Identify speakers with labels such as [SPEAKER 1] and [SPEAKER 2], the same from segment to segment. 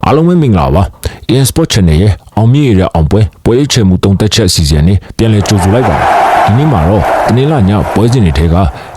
[SPEAKER 1] အားလုံးပဲမင်္ဂလာပါ AN Sport Channel ရဲ့အောင်မြင်ရအောင်ပွဲချေမှုတုံတက်ချက်အစီအစဉ်နဲ့ပြန်လည်ကြိုဆိုလိုက်ပါတယ်ဒီနေ့မှာတော့တနင်္လာညပွဲစဉ်တွေထဲက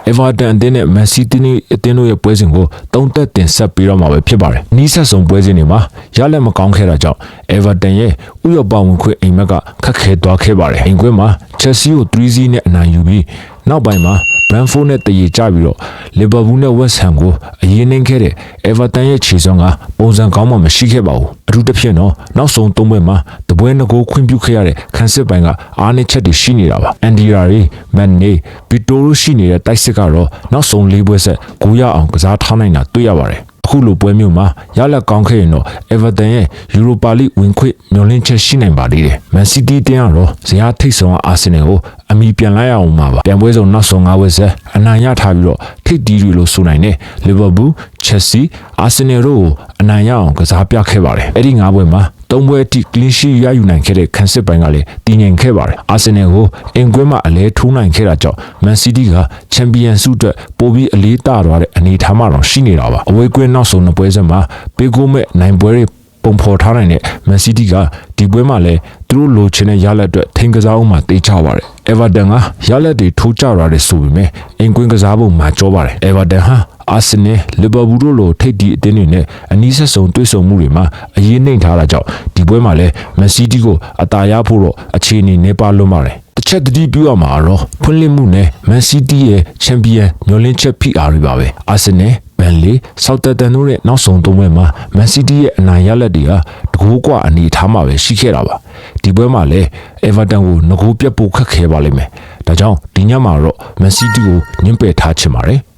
[SPEAKER 1] Everton အသင်းနဲ့ Man City အသင်းတို့ရဲ့ပွဲစဉ်ကိုတုံတက်တင်ဆက်ပြီးတော့မှာပဲဖြစ်ပါတယ်နီးစပ်ဆုံးပွဲစဉ်တွေမှာရလက်မကောင်းခဲ့တာကြောင့် Everton ရဲ့ဥရောပဝင်ခွင့်အိမ်မက်ကခက်ခဲသွားခဲ့ပါတယ်အိမ်ခွင့်မှာ Chelsea ကို 3-0 နဲ့အနိုင်ယူပြီးနောက်ပိုင်းမှာBrentford နဲ့တည်ကြပြီးတော့ Liverpool နဲ့ West Ham ကိုအရေးနှိမ်ခဲ့တဲ့ Everton ရဲ့ခြေစွမ်းကပုံစံကောင်းမှမရှိခဲ့ပါဘူးအထူးသဖြင့်တော့နောက်ဆုံး၃ပွဲမှာတပွဲငကိုခွင့်ပြုခဲ့ရတဲ့ခန်းစစ်ပိုင်းကအားနည်းချက်တွေရှိနေတာပါအန်ဒီရာရီမန်နေဗီတိုရိုရှိနေတဲ့တိုက်စစ်ကတော့နောက်ဆုံး၄ပွဲဆက်ဂိုးရအောင်ကစားထားနိုင်တာတွေ့ရပါတယ်အခုလိုပွဲမျိုးမှာရလက်ကောင်းခဲ့ရင်တော့ Everton ရဲ့ Europa League ဝင်ခွင့်မျှော်လင့်ချက်ရှိနိုင်ပါသေးတယ်။ Man City တင်းကတော့ဇယားထိပ်ဆုံး Arsenal ကိုအမီပြန်လိုက်အောင်မှာပါ။ပြန်ပွဲဆုံးနောက်ဆုံး၅ဝက်ဆက်အနိုင်ရထားပြီးတော့ထိပ်တီးတွေလို့ဆိုနိုင်တဲ့ Liverpool, Chelsea, Arsenal တို့ကိုအနိုင်ရအောင်ကစားပြခဲ့ပါတယ်။အဲ့ဒီ၅ပွဲမှာ၃ပွဲအထိ clean sheet ရယူနိုင်ခဲ့တဲ့ခန်းစစ်ပိုင်းကလည်းတည်ငြိမ်ခဲ့ပါတယ်။ Arsenal ကိုအင်ကွင်းမှာအလဲထိုးနိုင်ခဲ့တာကြောင့် Man City က Champions ဆုအတွက်ပိုပြီးအလေးတာသွားတဲ့အနေအထားမှတော့ရှိနေတာပါ။အဝေးကွင်းနောက်ဆုံးနှစ်ပွဲစဉ်မှာပေးကိုမဲ့နိုင်ပွဲတွေပုံဖော်ထားနိုင်တဲ့ Man City ကဒီပွဲမှာလည်းသူတို့လိုချင်တဲ့ရလက်အတွက်ထိန်ကစားအောင်မှတေးချပါတယ်။ Everton ကရလက်တွေထိုးကြရတယ်ဆိုပေမဲ့အင်ကွင်းကစားဖို့မှာကြောပါတယ်။ Everton ဟာArsenal, Liverpool တို့လိုထိပ်တီးအသင်းတွေနဲ့အနီးဆက်ဆုံးတွေ့ဆုံမှုတွေမှာအရေးနှိမ်ထားတာကြောင့်ဒီပွဲမှာလည်း Man City ကိုအသာရဖို့တော့အခြေအနေနေပါလွန်းပါတယ်။တစ်ချက်တတိပြုရမှာတော့ဖွင့်လှစ်မှုနဲ့ Man City ရဲ့ Champion မျှော်လင့်ချက်ဖိအားတွေပါပဲ။ Arsenal, Burnley, Southampton တို့ရဲ့နောက်ဆုံး၃ပွဲမှာ Man City ရဲ့အနိုင်ရလက်တွေကတကိုးကွာအနေထားမှာပဲရှိခဲ့တာပါ။ဒီပွဲမှာလည်း Everton ကိုငကိုးပြတ်ဖို့ခက်ခဲပါလိမ့်မယ်။ဒါကြောင့်ဒီညမှာတော့ Man City ကိုညှင်းပယ်ထားချင်ပါတယ်။